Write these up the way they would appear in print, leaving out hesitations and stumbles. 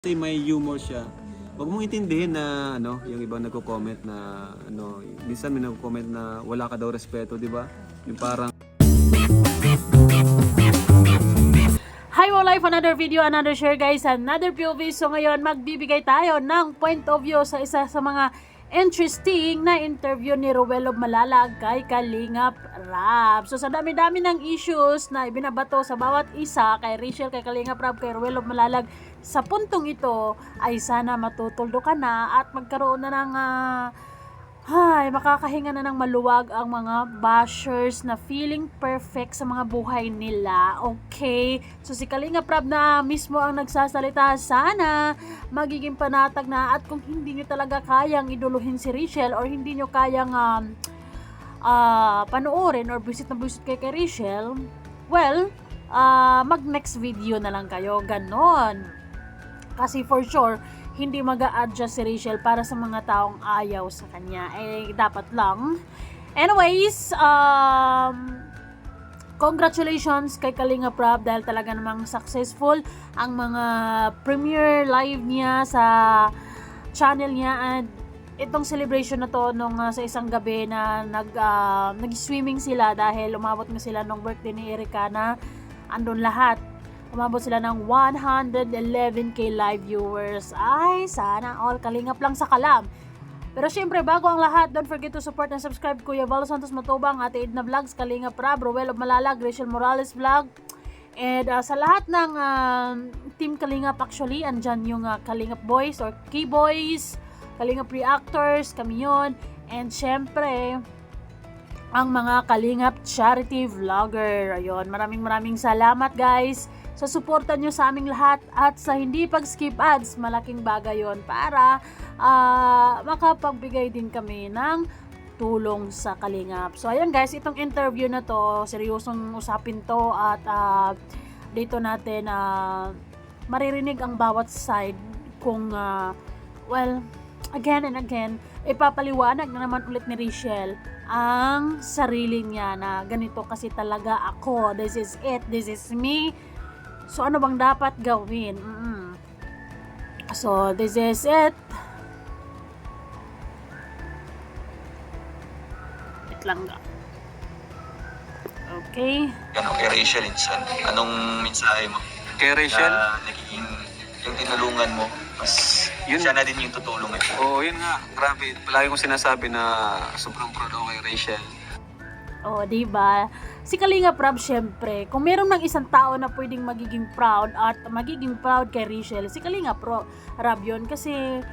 Kasi may humor siya. Huwag mong intindihin na yung ibang nagko-comment na minsan may nagko-comment na wala ka daw respeto, 'di ba? Yung parang Hi, Mo Life! Another video, another share guys, another POV. So ngayon, magbibigay tayo ng point of view sa isa sa mga interesting na interview ni Ruel of Malalag kay Kalingap Rab. So sa dami-dami ng issues na ibinabato sa bawat isa, kay Rachel, kay Kalingap Rab, kay Ruel of Malalag, sa puntong ito ay sana matutuldo ka na at magkaroon na ng makakahinga na ng maluwag ang mga bashers na feeling perfect sa mga buhay nila. Okay? So si Kalingap Rab na mismo ang nagsasalita, sana magiging panatag na, at kung hindi nyo talaga kayang iduluhin si Rachel or hindi nyo kayang panoorin or visit na visit kay Rachel, well, mag next video na lang kayo. Ganon. Kasi for sure, hindi mag-a-adjust si Rachel para sa mga taong ayaw sa kanya. Dapat lang. Anyways, congratulations kay Kalingap Rab dahil talaga namang successful ang mga premiere live niya sa channel niya, and itong celebration na to nung sa isang gabi na nag-swimming sila dahil umabot nga sila nung birthday ni Erica na andun lahat. Umabot sila ng 111k live viewers. Ay, sana all Kalingap lang sa kalam. Pero syempre, bago ang lahat, don't forget to support and subscribe Kuya Val Santos Matubang, Ate Edna Vlogs, Kalingap Rab, Ruel of Malalag, Rachel Morales Vlog. And sa lahat ng Team Kalingap, actually, andyan yung Kalingap Boys or K-Boys, Kalingap Reactors, kami yun. And syempre, ang mga Kalingap Charity Vlogger. Ayun, maraming salamat guys sa suporta nyo sa aming lahat at sa hindi pag-skip ads. Malaking bagay yon para makapagbigay din kami ng tulong sa Kalingap. So ayun guys, itong interview na to, seryosong usapin to, at dito natin maririnig ang bawat side kung well, again and again, ipapaliwanag na naman ulit ni Rachel ang sarili niya na ganito kasi talaga ako, this is it, this is me. So ano bang dapat gawin? So this is it. Wait lang. Okay. Ano kay Rachel insan? Anong mensahe mo? kay Rachel. Na naging yung tinulungan mo, mas Yun. siya na din yung tutulong eh. Oo, yun nga. Grabe. Palagi kong sinasabi na sobrang proud ako kay Rachel. Oh, diba? Si Kalingap Rab, syempre, kung meron ng isang tao na pwedeng magiging proud at magiging proud kay Rachel, si Kalingap Rab yun. Kasi,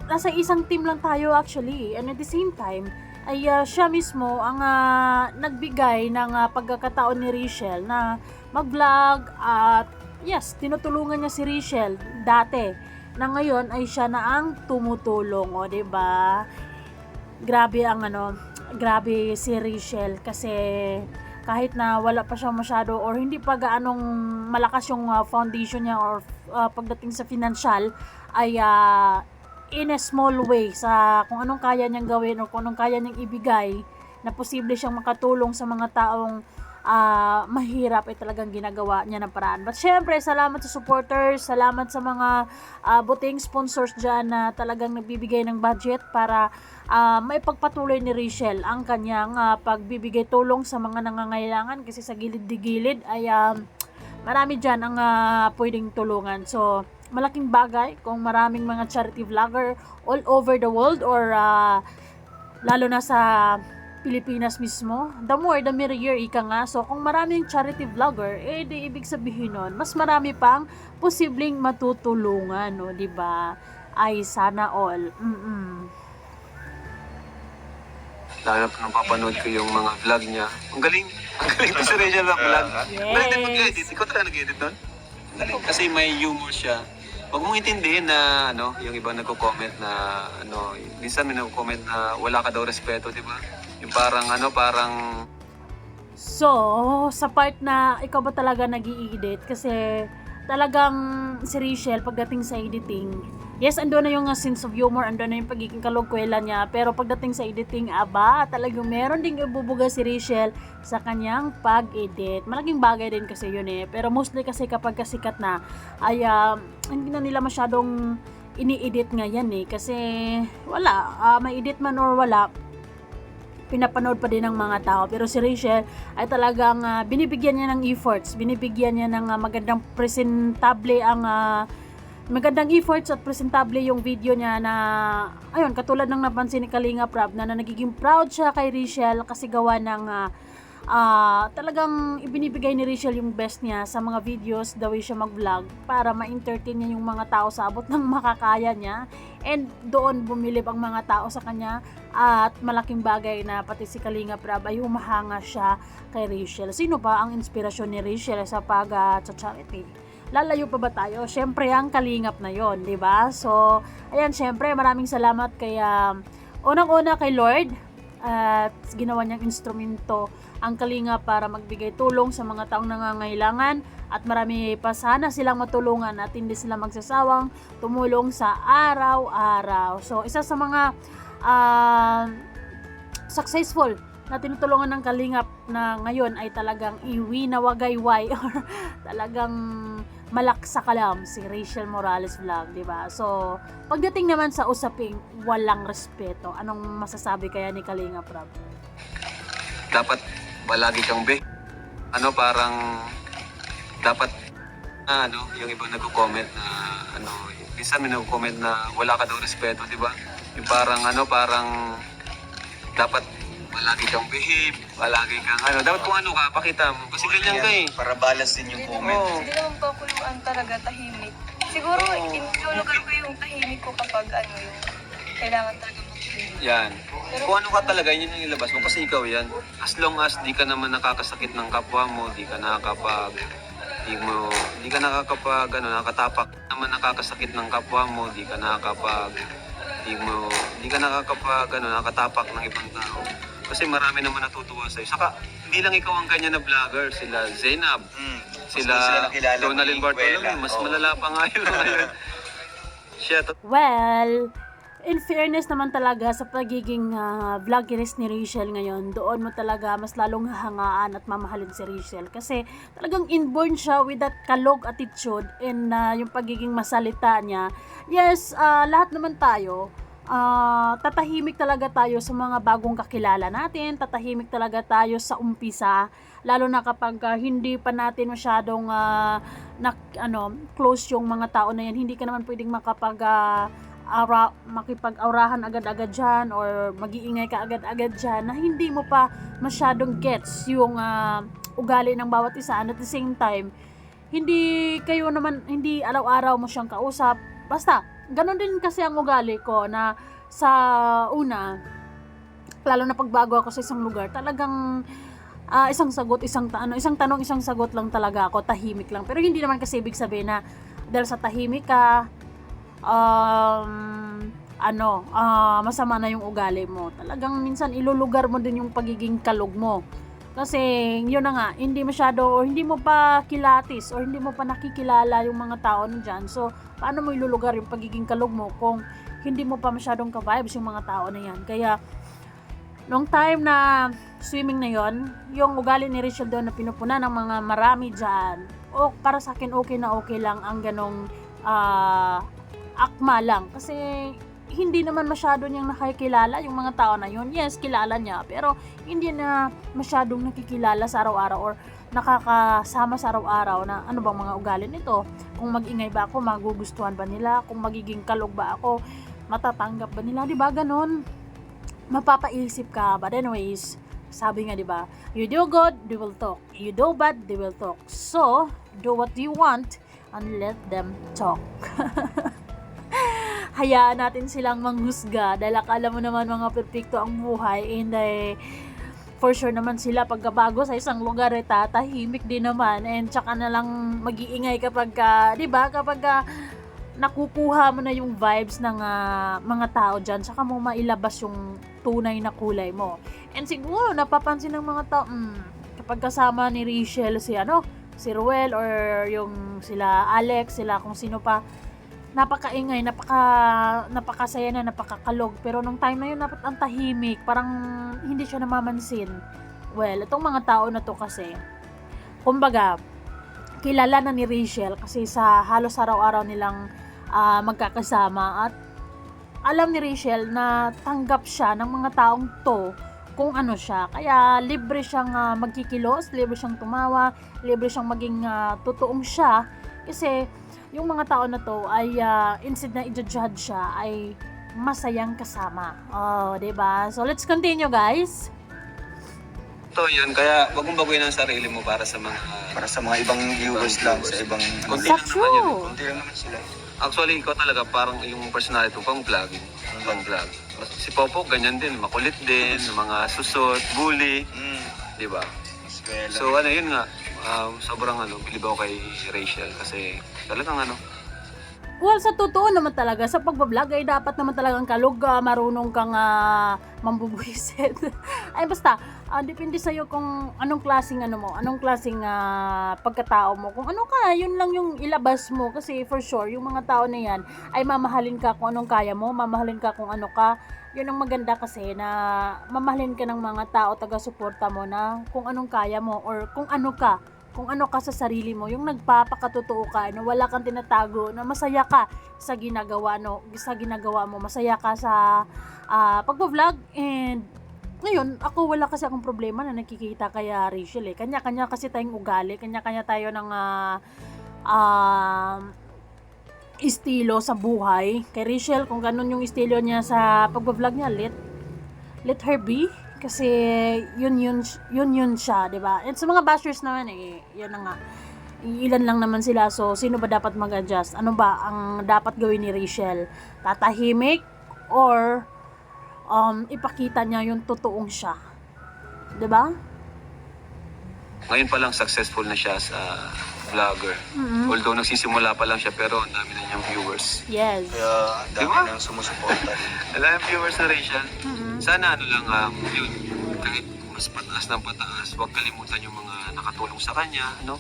nasa isang team lang tayo actually. And at the same time, ay siya mismo ang nagbigay ng pagkakataon ni Rachel na mag-vlog, at yes, tinutulungan niya si Rachel dati, na ngayon ay siya na ang tumutulong. O, diba? Grabe ang grabe si Rachel, kasi kahit na wala pa siya masyado or hindi pa gaanong malakas yung foundation niya or pagdating sa financial, ay in a small way sa kung anong kaya niyang gawin o kung anong kaya niyang ibigay, na posible siyang makatulong sa mga taong mahirap, ay talagang ginagawa niya ng paraan. But syempre, salamat sa supporters, salamat sa mga buting sponsors dyan na talagang nagbibigay ng budget para maipagpatuloy ni Rachel ang kanyang pagbibigay tulong sa mga nangangailangan, kasi sa gilid-digilid ay marami dyan ang pwedeng tulungan. So malaking bagay kung maraming mga charity vlogger all over the world, or lalo na sa Pilipinas mismo, the more the merrier, ika nga. So kung maraming charity vlogger, di ibig sabihin nun, mas marami pang posibleng matutulungan, no, di ba? Ay sana all. Lalo na nung papanood ko yung mga vlog niya. Ang galing ko si Rachel ng vlog. Yes. Galing din mag-edit. Ikaw talaga nag-edit nun? Galing. Kasi may humor siya. Huwag mong intindihin na yung ibang nagko-comment na minsan may nagko-comment na wala ka daw respeto, di ba? Yung parang So, sa part na ikaw ba talaga nag-i-edit, kasi talagang si Rachel pagdating sa editing, Yes, ando na yung sense of humor, ando na yung pagiging kalugkwela niya, pero pagdating sa editing, aba, talagang meron ding ibubuga si Rachel sa kanyang pag-edit. Malaking bagay din kasi yun eh, pero mostly kasi kapag kasikat na, ay hindi na nila masyadong ini-edit nga yan eh, kasi wala, may edit man or wala, pinapanood pa din ng mga tao. Pero si Rachel ay talagang binibigyan niya ng efforts, binibigyan niya ng magandang presentable magandang efforts at presentable yung video niya na, ayun, katulad ng napansin ni Kalinga Prab na nagiging proud siya kay Rachel kasi gawa ng talagang ibinibigay ni Rachel yung best niya sa mga videos, the way siya mag-vlog para ma-entertain niya yung mga tao sa abot ng makakaya niya, and doon bumilib ang mga tao sa kanya, at malaking bagay na pati si Kalinga Prab ay humahanga siya kay Rachel. Sino pa ang inspirasyon ni Rachel sa pag-charity? Lalayo pa ba tayo? Syempre ang Kalingap na yon, di ba? So, ayan, syempre maraming salamat kay unang-una kay Lord, at ginawa niyang instrumento ang Kalingap para magbigay tulong sa mga taong nangangailangan, at marami pa sana silang matulungan at hindi sila magsasawang tumulong sa araw-araw. So, isa sa mga successful na tinutulungan ng Kalingap na ngayon ay talagang iwi na wagayway or talagang malak sa kalam, si Rachel Morales Vlog, di ba? So, pagdating naman sa usaping walang respeto, anong masasabi kaya ni Kalinga Prab? Dapat palagi kang parang dapat yung iba nagko-comment na minsan may nagko-comment na wala ka daw respeto, di ba? Yung parang dapat palagi kang behave, palagi kang dapat kung ano ka, pakita mo. Kasi ganyan ka eh. Para balance din yung comment. Oo. Hindi naman po ako yung talaga tahimik. Siguro, inulugan ko yung tahimik ko kapag yung kailangan talaga mag-tahimik. Yan. Kung ano ka talaga, yun yung ilabas mo. Kasi ikaw yan. As long as di ka naman nakakasakit ng kapwa mo, di ka nakakatapak, naman nakakasakit ng kapwa mo, di ka nakakatapak ng ibang tao. Kasi marami naman natutuwa sa'yo. Saka, hindi lang ikaw ang ganyan na vlogger. Sila Zainab, sila Donalyn Bartolome. Mas malala pa nga yun. Well, in fairness naman talaga sa pagiging vloggerist ni Rachel ngayon, doon mo talaga mas lalong hahangaan at mamahalin si Rachel. Kasi talagang inborn siya with that kalog attitude and yung pagiging masalita niya. Yes, lahat naman tayo, tatahimik talaga tayo sa mga bagong kakilala natin, tatahimik talaga tayo sa umpisa, lalo na kapag hindi pa natin masyadong close yung mga tao na yan. Hindi ka naman pwedeng makipag-aurahan agad-agad dyan or mag-iingay ka agad-agad dyan na hindi mo pa masyadong gets yung ugali ng bawat isa, and at the same time hindi araw-araw mo siyang kausap. Basta ganon din kasi ang ugali ko na sa una, lalo na pagbago ako sa isang lugar, talagang isang tanong, isang sagot lang talaga ako, tahimik lang. Pero hindi naman kasi ibig sabihin na dahil sa tahimik ka, masama na yung ugali mo. Talagang minsan ilulugar mo din yung pagiging kalog mo. Kasi yun na nga, hindi mo pa kilatis or hindi mo pa nakikilala yung mga tao nandyan. So, paano mo ilulugar yung pagiging kalog mo kung hindi mo pa masyadong ka-vibes yung mga tao na yan? Kaya, nung time na swimming na yon, yung ugali ni Rachel doon na pinupuna ng mga marami dyan, para sa akin okay na okay lang ang ganong akma lang. Kasi hindi naman masyado niyang nakikilala yung mga tao na yun. Yes, kilala niya, pero hindi na masyadong nakikilala sa araw-araw or nakakasama sa araw-araw na ano bang mga ugali nito. Kung mag-ingay ba ako, magugustuhan ba nila? Kung magiging kalog ba ako, matatanggap ba nila? Diba ganon? Mapapaisip ka. But anyways, sabi nga diba, you do good, they will talk. You do bad, they will talk. So, do what you want and let them talk. Hayaan natin silang manghusga dahil akala mo naman mga perfecto ang buhay, and for sure naman sila pagkabago sa isang lugar tatahimik din naman, and tsaka na lang mag-iingay kapag nakukuha mo na yung vibes ng mga tao dyan, tsaka mo mailabas yung tunay na kulay mo. And siguro napapansin ng mga tao, kapag kasama ni Rachel si Ruel or yung sila Alex, sila kung sino pa, napakaingay, napakasaya na, napakakalog. Pero nung time na yun, ang tahimik, parang hindi siya namamansin. Well, itong mga tao na to kasi, kumbaga, kilala na ni Rachel kasi sa halos araw-araw nilang magkakasama, at alam ni Rachel na tanggap siya ng mga taong to kung ano siya. Kaya libre siyang magkikilos, libre siyang tumawa, libre siyang maging totoong siya. Kasi yung mga tao na to ay instead na i-judge siya, ay masayang kasama. Oh, 'di ba? So let's continue, guys. Ito yun, kaya wag mong baguhin ang sarili mo para sa mga... Para sa mga ibang viewers lang, sa ibang... Konti That's lang naman yun. true. Kunti lang naman sila. Actually, ikaw talaga parang yung personality mo, pang-vlog. Pang-vlog. Si Popo, ganyan din, makulit din, mga susot, bully, di ba? Eskwela. So ano, yun nga, sobrang bilib ako kay Rachel kasi talagang Well, sa totoo naman talaga, sa pagbablog ay dapat naman talagang kalog, marunong kang mambubuisit. Ay basta, depende sa'yo kung anong klaseng anong klaseng pagkatao mo. Kung ano ka, yun lang yung ilabas mo. Kasi for sure, yung mga tao na yan ay mamahalin ka kung anong kaya mo, mamahalin ka kung ano ka. Yun ang maganda kasi na mamahalin ka ng mga tao, taga-suporta mo na kung anong kaya mo or kung ano ka sa sarili mo, yung nagpapakatotoo ka, na wala kang tinatago, na masaya ka sa ginagawa mo, masaya ka sa pagbo-vlog. And ngayon, wala kasi akong problema na nakikita kay Rachel eh. Kanya-kanya kasi tayong ugali, kanya-kanya tayo ng estilo sa buhay. Kay Rachel, kung ganun yung estilo niya sa pagbo-vlog niya, let her be. Kasi yun siya, 'di ba? And sa mga bashers naman yun na nga. Ilan lang naman sila. So sino ba dapat mag-adjust? Ano ba ang dapat gawin ni Rachel? Tatahimik or ipakita niya yung totoong siya? 'Di ba? ngayon pa lang successful na siya sa vlogger. Although nagsisimula pa lang siya pero ang dami na niyang viewers. Yes. Kaya ang dami Diba? nang sumusuporta. Ang dami viewers na Rachel. Sana lang yun, kahit mas pataas ng pataas, huwag kalimutan yung mga nakatulong sa kanya, no?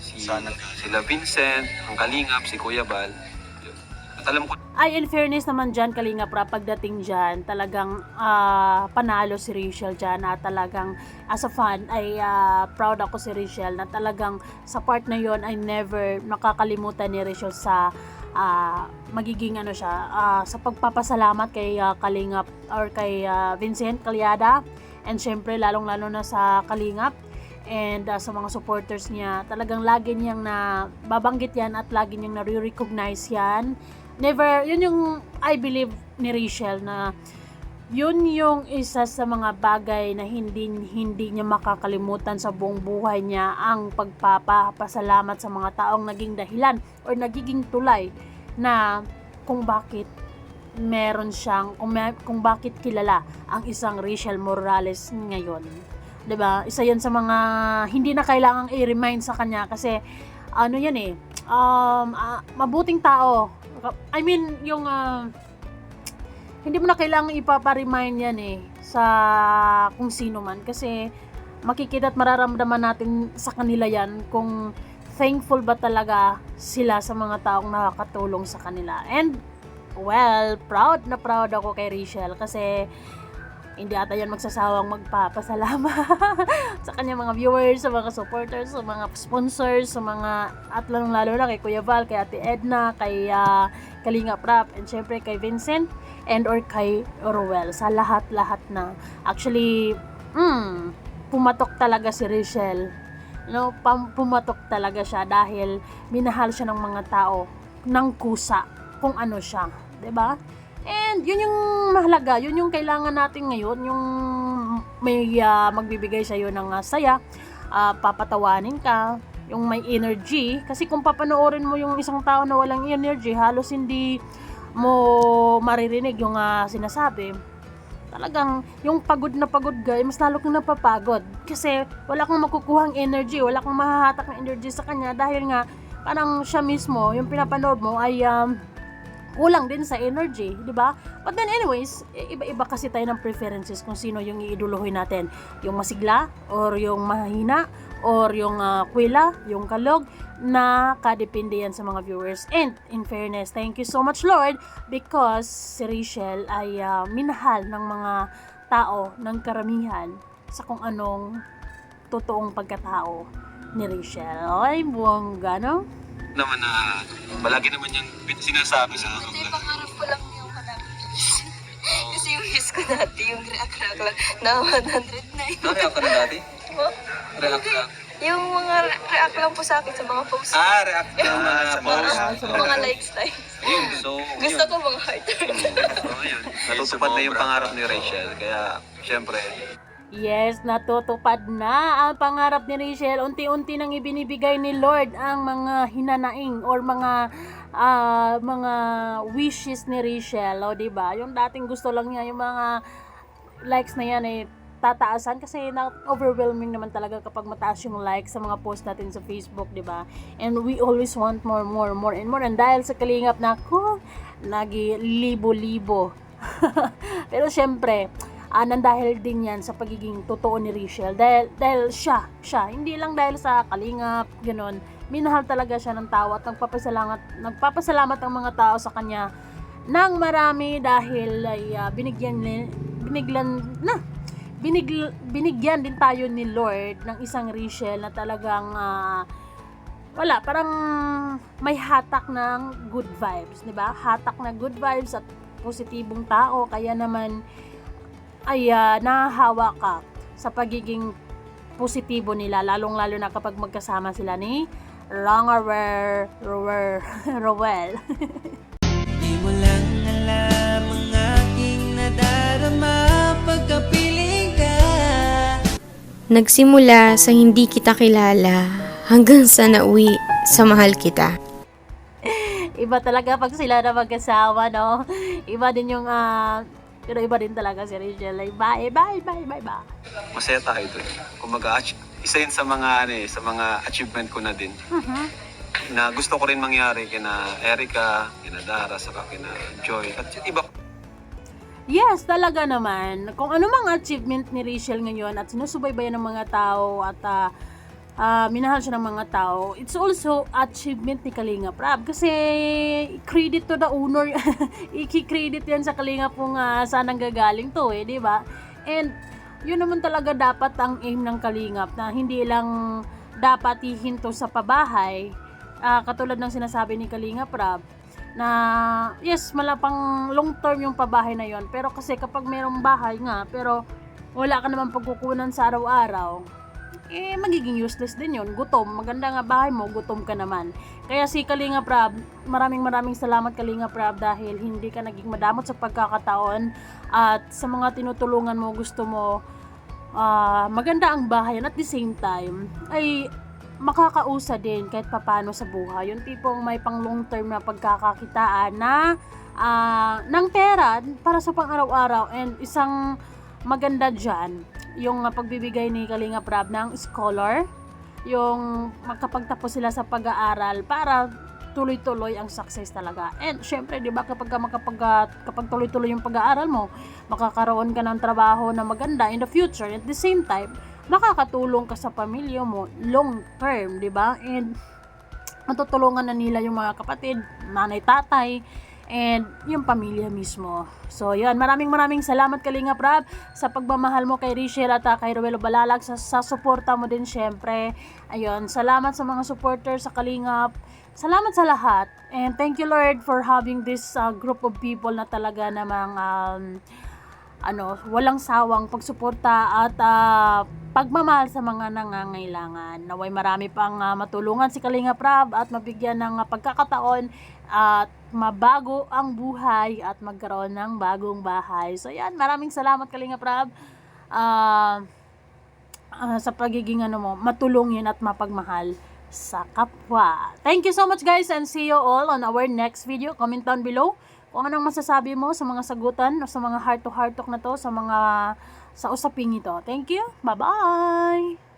Sana. Sila Vincent, ang Kalingap, si Kuya Bal. Yun. At alam ko Ay, in fairness naman dyan, Kalinga Pra, pagdating dyan, talagang panalo si Rachel dyan, na talagang as a fan, ay proud ako si Rachel, na talagang sa part na yon ay never nakakalimutan ni Rachel sa magiging sa pagpapasalamat kay Kalingap or kay Vincent Calyada, and syempre lalong-lalo na sa Kalingap and sa mga supporters niya. Talagang lagi niyang babanggit yan at lagi niyang nare-recognize yan. Never, yun yung I believe ni Rachel, na yun yung isa sa mga bagay na hindi niya makakalimutan sa buong buhay niya, ang pagpapasalamat sa mga taong naging dahilan or nagiging tulay na kung bakit meron siyang, kung bakit kilala ang isang Rachel Morales ngayon. 'Di ba? Isa 'yan sa mga hindi na kailangang i-remind sa kanya kasi yan mabuting tao. I mean, yung hindi mo na kailangang ipapa-remind yan sa kung sino man, kasi makikita at mararamdaman natin sa kanila yan kung thankful ba talaga sila sa mga taong nakakatulong sa kanila. And well, proud na proud ako kay Rachel kasi hindi ata yan magsasawang magpapasalamat sa kanyang mga viewers, sa mga supporters, sa mga sponsors, sa mga, at lalo na kay Kuya Val, kay Ate Edna, kay Kalinga Prap, and syempre kay Vincent and or kay Ruel, sa lahat-lahat na. Actually, pumatok talaga si Rachel. No, pumatok talaga siya dahil minahal siya ng mga tao ng kusa kung ano siya, 'di ba? And yun yung mahalaga, yun yung kailangan natin ngayon, yung may magbibigay sa iyo ng saya, papatawanin ka, yung may energy. Kasi kung papanoorin mo yung isang tao na walang energy, halos hindi mo maririnig yung sinasabi. Talagang yung pagod na pagod ka, mas lalo kang napapagod. Kasi wala kang makukuhang energy, wala kang mahahatak ng energy sa kanya dahil nga parang siya mismo, yung pinapanood mo ay kulang din sa energy, di ba? But then anyways, iba-iba kasi tayo ng preferences kung sino yung iiduluhin natin. Yung masigla, or yung mahina, or yung kwila, yung kalog, na kadepende yan sa mga viewers. And in fairness, thank you so much Lord, because si Rachel ay minahal ng mga tao ng karamihan sa kung anong totoong pagkatao ni Rachel. Ay, buwangga, no? Naman na palagi naman yung sinasabi sa Hindi, pangarap ko lang yung hanapin. Kasi yung wish ko dati, yung react lang na 100 na yun. React ka na dati? React ka? Yung mga react lang po sa akin sa mga posts. React ka sa post. Mga likes. Ayun, so, Gusto ko mga heart. So, ayun. Natutupad na yung pangarap ni Rachel. Kaya, syempre, Yes, natutupad na ang pangarap ni Rachel. Unti-unti nang ibinibigay ni Lord ang mga hinanaing or mga wishes ni Rachel, o di ba? Yung dating gusto lang niya yung mga likes na yan ay tataasan kasi overwhelming naman talaga kapag mataas yung likes sa mga post natin sa Facebook, di ba? And we always want more and more. And dahil sa kalingap na ako, libo-libo. Pero syempre, nandahil din yan sa pagiging totoo ni Rachel. Dahil siya, hindi lang dahil sa kalingap, gano'n. Minahal talaga siya ng tao at nagpapasalamat ang mga tao sa kanya ng marami dahil ay binigyan din tayo ni Lord ng isang Rachel na talagang parang may hatak ng good vibes, di ba? Hatak na good vibes at positibong tao, kaya naman ay nahahawa ka sa pagiging positibo nila, lalong-lalo na kapag magkasama sila ni Rowell. Di mo lang alam ang aking nadarama pagkapiling ka. Nagsimula sa hindi kita kilala hanggang sa nauwi sa mahal kita. Iba talaga pag sila na magkasama, no? Iba din yung pero iba din talaga si Rachel. Like, bye. masaya tayo doon. Kung isa yun sa mga achievement ko na din. Na gusto ko rin mangyari kina Erica, kina Dara, saka kina Joy. At iba. Yes, talaga naman. Kung ano mang achievement ni Rachel ngayon at sinusubaybayan ng mga tao at minahal siya ng mga tao, it's also achievement ni Kalinga Prab. Kasi credit to the owner. Iki-credit yan sa Kalinga kung saan ang gagaling to, di ba? And yun naman talaga dapat ang aim ng Kalingap, na hindi lang dapat hihinto sa pabahay. Katulad ng sinasabi ni Kalinga Prab, na yes, malapang long term yung pabahay na yon, pero kasi kapag mayroong bahay nga pero wala ka naman pagkukunan sa araw-araw, magiging useless din yon. Gutom, maganda nga bahay mo, gutom ka naman. Kaya si Kalinga Prab, maraming salamat Kalinga Prab, dahil hindi ka naging madamot sa pagkakataon at sa mga tinutulungan mo, gusto mo maganda ang bahay, at the same time ay makakausa din kahit papano sa buhay. Yung tipong may pang long term na pagkakakitaan na ng pera para sa pang araw-araw. And isang maganda dyan, yung pagbibigay ni Kalinga Prab ng scholar, yung makapagtapos sila sa pag-aaral para tuloy-tuloy ang success talaga. And syempre, di ba, kapag tuloy-tuloy yung pag-aaral mo, makakaroon ka ng trabaho na maganda in the future. At the same time, makakatulong ka sa pamilya mo long term, di ba? And matutulungan na nila yung mga kapatid, nanay, tatay, and yung pamilya mismo. So, yun. Maraming salamat Kalinga Prab sa pagmamahal mo kay Rachel at kay Rowell Balalag, sa suporta mo din syempre. Ayun. Salamat sa mga supporters sa Kalingap. Salamat sa lahat. And thank you Lord for having this group of people na talaga namang walang sawang pagsuporta at pagmamahal sa mga nangangailangan. Naway marami pang matulungan si Kalinga Prab at mabigyan ng pagkakataon at mabago ang buhay at magkaroon ng bagong bahay. So yan, maraming salamat Kalinga Prab sa pagiging matulungin at mapagmahal sa kapwa. Thank you so much guys, and see you all on our next video. Comment down below kung anong masasabi mo sa mga sagutan o sa mga heart to heart talk na to, sa usaping ito. Thank you. Bye-bye!